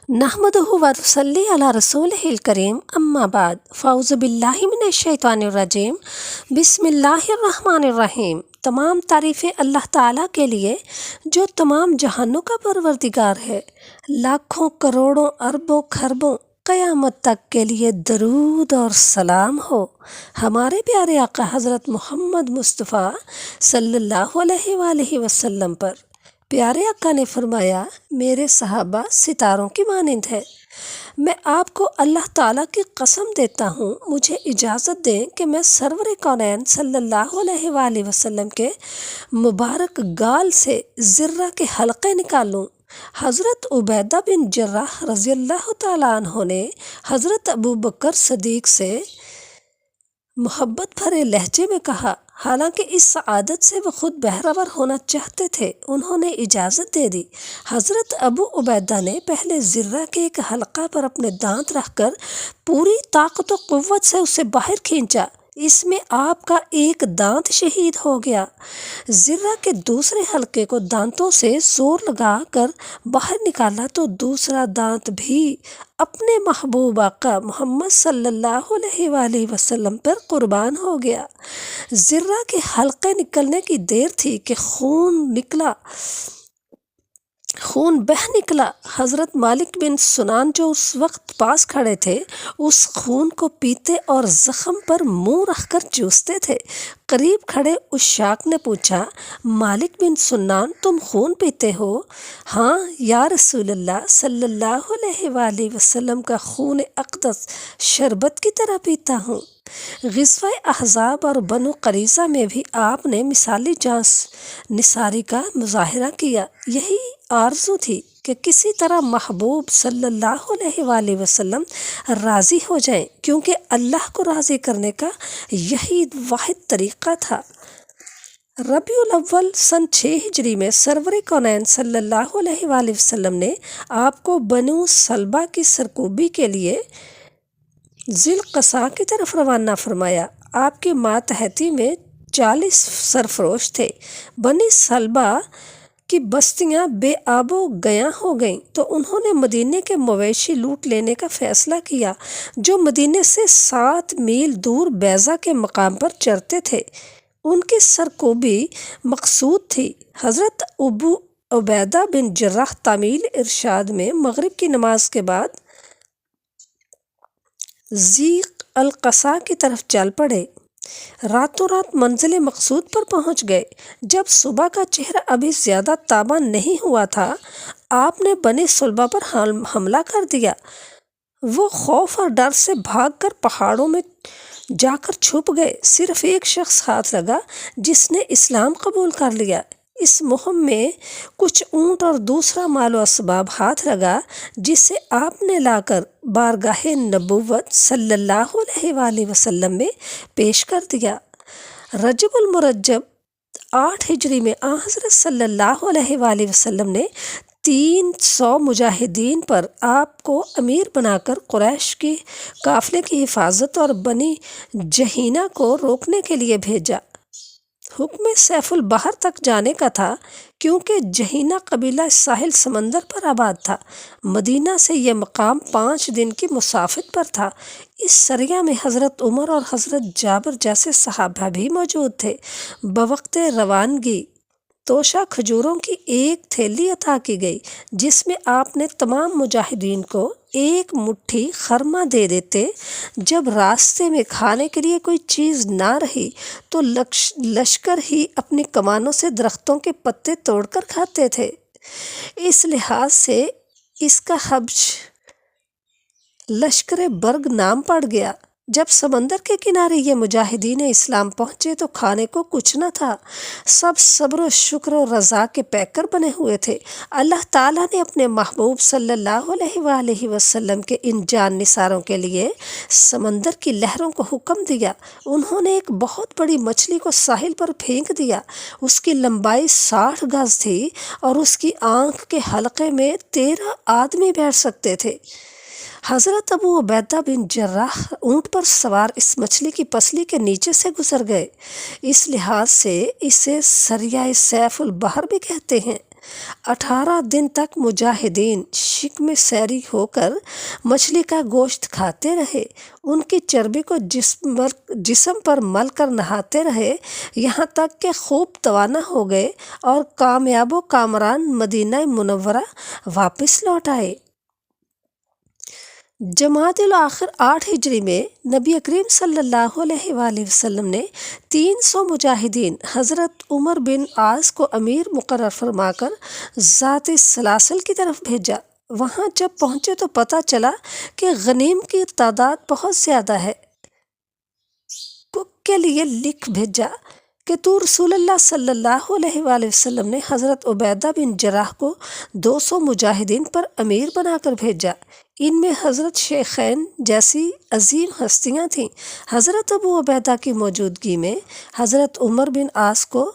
نحمدہ ونصلی علی رسولہ الکریم اما بعد فاعوذ باللہ من الشیطان الرجیم بسم اللہ الرحمن الرحیم۔ تمام تعریفیں اللہ تعالیٰ کے لیے جو تمام جہانوں کا پروردگار ہے۔ لاکھوں کروڑوں اربوں خربوں قیامت تک کے لیے درود اور سلام ہو ہمارے پیارے آقا حضرت محمد مصطفیٰ صلی اللہ علیہ وآلہ وسلم پر۔ پیارے آقا نے فرمایا، میرے صحابہ ستاروں کی مانند ہے۔ میں آپ کو اللہ تعالیٰ کی قسم دیتا ہوں، مجھے اجازت دیں کہ میں سرور کونین صلی اللہ علیہ وآلہ وسلم کے مبارک گال سے ذرہ کے حلقے نکالوں۔ حضرت عبیدہ بن جراح رضی اللہ تعالیٰ عنہ نے حضرت ابوبکر صدیق سے محبت بھرے لہجے میں کہا، حالانکہ اس سعادت سے وہ خود بہرور ہونا چاہتے تھے۔ انہوں نے اجازت دے دی۔ حضرت ابو عبیدہ نے پہلے ذرہ کے ایک حلقہ پر اپنے دانت رکھ کر پوری طاقت و قوت سے اسے باہر کھینچا۔ اس میں آپ کا ایک دانت شہید ہو گیا۔ ذرہ کے دوسرے حلقے کو دانتوں سے زور لگا کر باہر نکالا تو دوسرا دانت بھی اپنے محبوب آقا محمد صلی اللہ علیہ وآلہ وسلم پر قربان ہو گیا۔ ذرہ کے حلقے نکلنے کی دیر تھی کہ خون بہہ نکلا۔ حضرت مالک بن سنان جو اس وقت پاس کھڑے تھے اس خون کو پیتے اور زخم پر منہ رکھ کر چوستے تھے۔ قریب کھڑے عشاق نے پوچھا، مالک بن سنان تم خون پیتے ہو؟ ہاں یا رسول اللہ صلی اللہ علیہ وآلہ وسلم کا خون اقدس شربت کی طرح پیتا ہوں۔ غزوہ احزاب اور بنو قریظہ میں بھی آپ نے مثالی جاں نثاری کا مظاہرہ کیا۔ یہی آرزو تھی کہ کسی طرح محبوب صلی اللہ علیہ وآلہ وسلم راضی ہو جائیں، کیونکہ اللہ کو راضی کرنے کا یہی واحد طریقہ تھا۔ ربیع الاول سن 6 ہجری میں سرور کونین صلی اللہ علیہ وآلہ وسلم نے آپ کو بنو سلبہ کی سرکوبی کے لیے ذی القصاع کی طرف روانہ فرمایا۔ آپ کے ماتحتی میں 40 سرفروش تھے۔ بنی سلبہ کی بستیاں بے آب و گیاں ہو گئیں تو انہوں نے مدینے کے مویشی لوٹ لینے کا فیصلہ کیا، جو مدینے سے 7 میل دور بیضہ کے مقام پر چرتے تھے۔ ان کی سرکوبی مقصود تھی۔ حضرت ابو عبیدہ بن جراح تعمیل ارشاد میں مغرب کی نماز کے بعد ذی القصاع کی طرف چل پڑے۔ راتوں رات منزل مقصود پر پہنچ گئے۔ جب صبح کا چہرہ ابھی زیادہ تاباں نہیں ہوا تھا، آپ نے بنی سلبہ پر حملہ کر دیا۔ وہ خوف اور ڈر سے بھاگ کر پہاڑوں میں جا کر چھپ گئے۔ صرف ایک شخص ہاتھ لگا جس نے اسلام قبول کر لیا۔ اس مہم میں کچھ اونٹ اور دوسرا مال و اسباب ہاتھ لگا، جسے آپ نے لا کر بارگاہ نبوت صلی اللہ علیہ وآلہ وسلم میں پیش کر دیا۔ رجب المرجب 8 ہجری میں آن حضرت صلی اللہ علیہ وآلہ وسلم نے 300 مجاہدین پر آپ کو امیر بنا کر قریش کی قافلے کی حفاظت اور بنی جہینہ کو روکنے کے لیے بھیجا۔ حکم سیف البحر تک جانے کا تھا، کیونکہ جہینہ قبیلہ ساحل سمندر پر آباد تھا۔ مدینہ سے یہ مقام 5 دن کی مسافت پر تھا۔ اس سریہ میں حضرت عمر اور حضرت جابر جیسے صحابہ بھی موجود تھے۔ بوقت روانگی توشہ کھجوروں کی ایک تھیلی عطا کی گئی، جس میں آپ نے تمام مجاہدین کو ایک مٹھی خرما دے دیتے۔ جب راستے میں کھانے کے لیے کوئی چیز نہ رہی تو لشکر ہی اپنی کمانوں سے درختوں کے پتے توڑ کر کھاتے تھے۔ اس لحاظ سے اس کا حبش لشکر برگ نام پڑ گیا۔ جب سمندر کے کنارے یہ مجاہدین اسلام پہنچے تو کھانے کو کچھ نہ تھا۔ سب صبر و شکر و رضا کے پیکر بنے ہوئے تھے۔ اللہ تعالیٰ نے اپنے محبوب صلی اللہ علیہ وآلہ وسلم کے ان جان نثاروں کے لیے سمندر کی لہروں کو حکم دیا۔ انہوں نے ایک بہت بڑی مچھلی کو ساحل پر پھینک دیا۔ اس کی لمبائی 60 گز تھی اور اس کی آنکھ کے حلقے میں 13 آدمی بیٹھ سکتے تھے۔ حضرت ابو عبیدہ بن جراح اونٹ پر سوار اس مچھلی کی پسلی کے نیچے سے گزر گئے۔ اس لحاظ سے اسے سریہ سیف البحر بھی کہتے ہیں۔ 18 دن تک مجاہدین شکم سیری ہو کر مچھلی کا گوشت کھاتے رہے، ان کی چربی کو جسم پر مل کر نہاتے رہے، یہاں تک کہ خوب توانا ہو گئے اور کامیاب و کامران مدینہ منورہ واپس لوٹ آئے۔ جمادی الاخر 8 ہجری میں نبی کریم صلی اللہ علیہ وآلہ وسلم نے 300 مجاہدین حضرت عمر بن عاص کو امیر مقرر فرما کر ذات سلاسل کی طرف بھیجا۔ وہاں جب پہنچے تو پتہ چلا کہ غنیم کی تعداد بہت زیادہ ہے۔ کک کے لیے لکھ بھیجا کہ تو رسول اللہ صلی اللہ علیہ وآلہ وسلم نے حضرت عبیدہ بن جراح کو 200 مجاہدین پر امیر بنا کر بھیجا۔ ان میں حضرت شیخین جیسی عظیم ہستیاں تھیں۔ حضرت ابو عبیدہ کی موجودگی میں حضرت عمر بن عاص کو